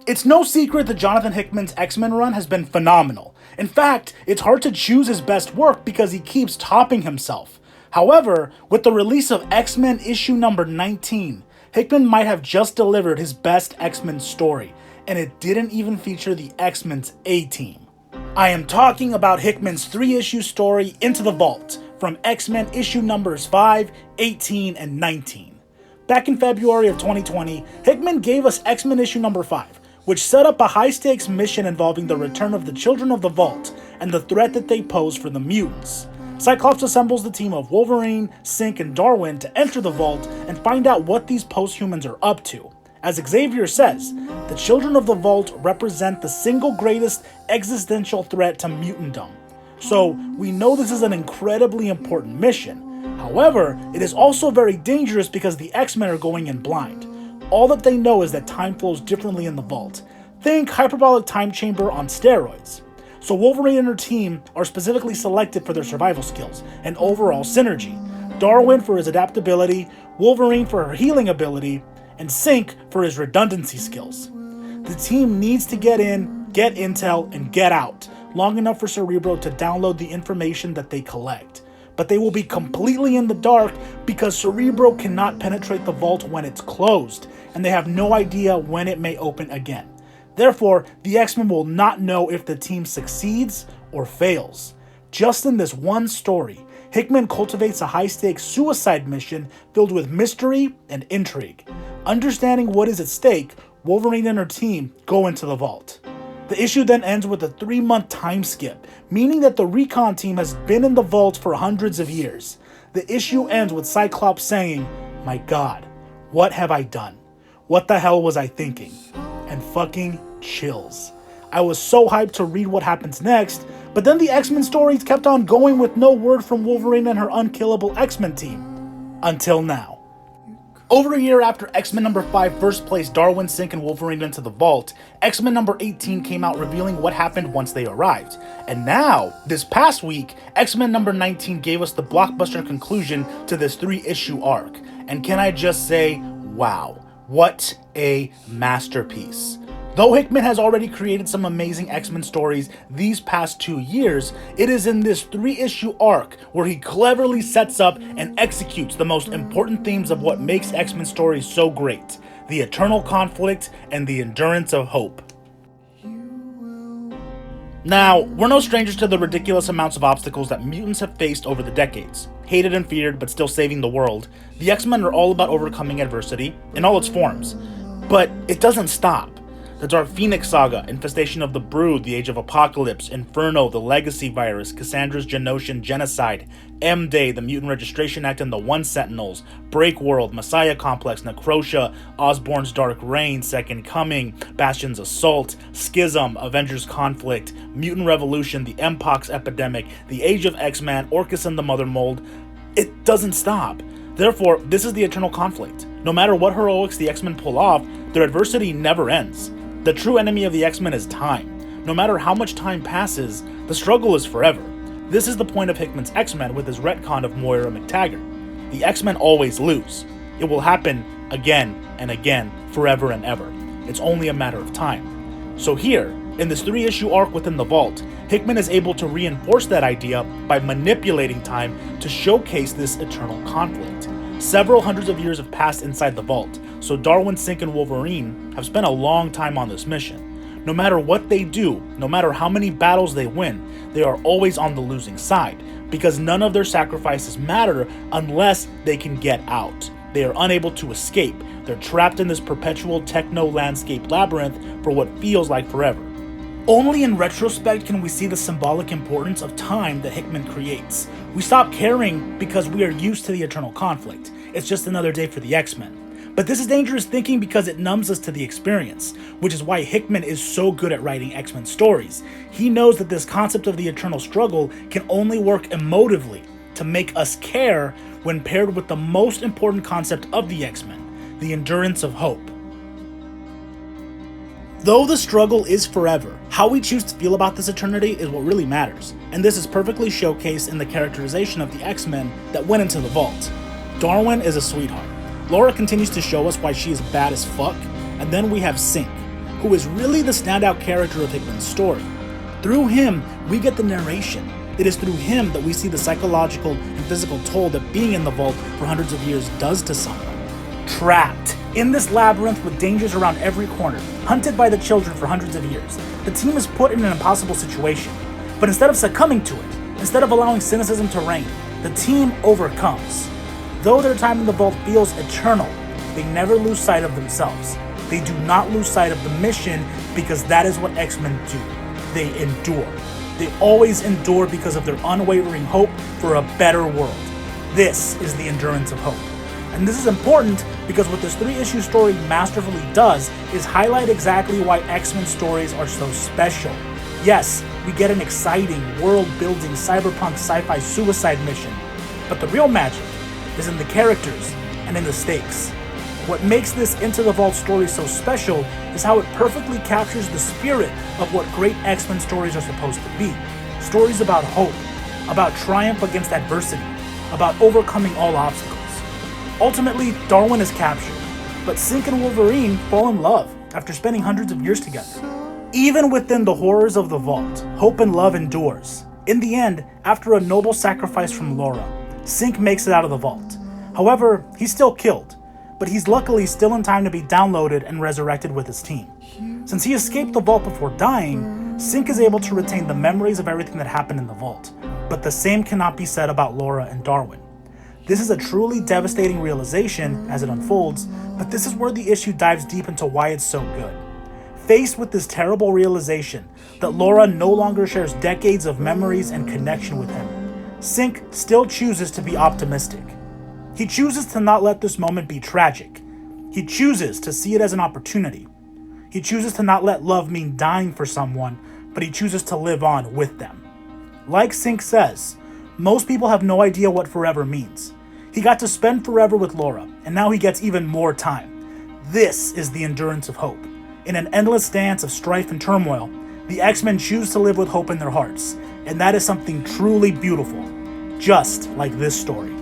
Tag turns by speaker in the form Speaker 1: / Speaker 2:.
Speaker 1: It's no secret that Jonathan Hickman's X-Men run has been phenomenal. In fact, it's hard to choose his best work because he keeps topping himself. However, with the release of X-Men issue number 19, Hickman might have just delivered his best X-Men story, and it didn't even feature the X-Men's A-Team. I am talking about Hickman's 3-issue story Into the Vault, from X-Men issue numbers 5, 18, and 19. Back in February of 2020, Hickman gave us X-Men issue number 5, which set up a high-stakes mission involving the return of the Children of the Vault and the threat that they pose for the mutants. Cyclops assembles the team of Wolverine, Synch, and Darwin to enter the Vault and find out what these post-humans are up to. As Xavier says, the Children of the Vault represent the single greatest existential threat to mutantdom. So we know this is an incredibly important mission. However, it is also very dangerous because the X-Men are going in blind. All that they know is that time flows differently in the Vault. Think hyperbolic time chamber on steroids. So Wolverine and her team are specifically selected for their survival skills and overall synergy. Darwin for his adaptability, Wolverine for her healing ability, and Synch for his redundancy skills. The team needs to get in, get intel, and get out, long enough for Cerebro to download the information that they collect. But they will be completely in the dark because Cerebro cannot penetrate the Vault when it's closed, and they have no idea when it may open again. Therefore, the X-Men will not know if the team succeeds or fails. Just in this one story, Hickman cultivates a high-stakes suicide mission filled with mystery and intrigue. Understanding what is at stake, Wolverine and her team go into the Vault. The issue then ends with a 3-month time skip, meaning that the recon team has been in the Vault for hundreds of years. The issue ends with Cyclops saying, "My God, what have I done? What the hell was I thinking?" And fucking chills. I was so hyped to read what happens next, but then the X-Men stories kept on going with no word from Wolverine and her unkillable X-Men team. Until now. Over a year after X-Men number 5 first placed Darwin, Synch, and Wolverine into the Vault, X-Men number 18 came out revealing what happened once they arrived. And now, this past week, X-Men number 19 gave us the blockbuster conclusion to this 3-issue arc. And can I just say, wow, what a masterpiece. Though Hickman has already created some amazing X-Men stories these past 2 years, it is in this 3-issue arc where he cleverly sets up and executes the most important themes of what makes X-Men stories so great: the eternal conflict and the endurance of hope. Now, we're no strangers to the ridiculous amounts of obstacles that mutants have faced over the decades. Hated and feared, but still saving the world, the X-Men are all about overcoming adversity in all its forms. But it doesn't stop. The Dark Phoenix Saga, Infestation of the Brood, The Age of Apocalypse, Inferno, The Legacy Virus, Cassandra's Genosian Genocide, M-Day, The Mutant Registration Act and the One Sentinels, Break World, Messiah Complex, Necrotia, Osborn's Dark Reign, Second Coming, Bastion's Assault, Schism, Avengers Conflict, Mutant Revolution, The Mpox Epidemic, The Age of X-Men, Orcus and the Mother Mold. It doesn't stop. Therefore, this is the eternal conflict. No matter what heroics the X-Men pull off, their adversity never ends. The true enemy of the X-Men is time. No matter how much time passes, the struggle is forever. This is the point of Hickman's X-Men with his retcon of Moira McTaggart. The X-Men always lose. It will happen again and again, forever and ever. It's only a matter of time. So here, in this 3-issue arc within the Vault, Hickman is able to reinforce that idea by manipulating time to showcase this eternal conflict. Several hundreds of years have passed inside the Vault, so Darwin, Synch, and Wolverine have spent a long time on this mission. No matter what they do, no matter how many battles they win, they are always on the losing side, because none of their sacrifices matter unless they can get out. They are unable to escape. They're trapped in this perpetual techno-landscape labyrinth for what feels like forever. Only in retrospect can we see the symbolic importance of time that Hickman creates. We stop caring because we are used to the eternal conflict. It's just another day for the X-Men. But this is dangerous thinking because it numbs us to the experience, which is why Hickman is so good at writing X-Men stories. He knows that this concept of the eternal struggle can only work emotively to make us care when paired with the most important concept of the X-Men, the endurance of hope. Though the struggle is forever, how we choose to feel about this eternity is what really matters, and this is perfectly showcased in the characterization of the X-Men that went into the Vault. Darwin is a sweetheart. Laura continues to show us why she is bad as fuck, and then we have Synch, who is really the standout character of Hickman's story. Through him, we get the narration. It is through him that we see the psychological and physical toll that being in the vault for hundreds of years does to someone. Trapped in this labyrinth with dangers around every corner, hunted by the children for hundreds of years, the team is put in an impossible situation. But instead of succumbing to it, instead of allowing cynicism to reign, the team overcomes. Though their time in the vault feels eternal, they never lose sight of themselves. They do not lose sight of the mission because that is what X-Men do. They endure. They always endure because of their unwavering hope for a better world. This is the endurance of hope. And this is important because what this 3-issue story masterfully does is highlight exactly why X-Men stories are so special. Yes, we get an exciting, world-building, cyberpunk sci-fi suicide mission, but the real magic is in the characters and in the stakes. What makes this Into the Vault story so special is how it perfectly captures the spirit of what great X-Men stories are supposed to be. Stories about hope, about triumph against adversity, about overcoming all obstacles. Ultimately, Darwin is captured, but Synch and Wolverine fall in love after spending hundreds of years together. Even within the horrors of the vault, hope and love endures. In the end, after a noble sacrifice from Laura, Synch makes it out of the vault. However, he's still killed, but he's luckily still in time to be downloaded and resurrected with his team. Since he escaped the vault before dying, Synch is able to retain the memories of everything that happened in the vault, but the same cannot be said about Laura and Darwin. This is a truly devastating realization as it unfolds, but this is where the issue dives deep into why it's so good. Faced with this terrible realization that Laura no longer shares decades of memories and connection with him, Synch still chooses to be optimistic. He chooses to not let this moment be tragic. He chooses to see it as an opportunity. He chooses to not let love mean dying for someone, but he chooses to live on with them. Like Synch says, most people have no idea what forever means. He got to spend forever with Laura, and now he gets even more time. This is the endurance of hope. In an endless dance of strife and turmoil, the X-Men choose to live with hope in their hearts, and that is something truly beautiful, just like this story.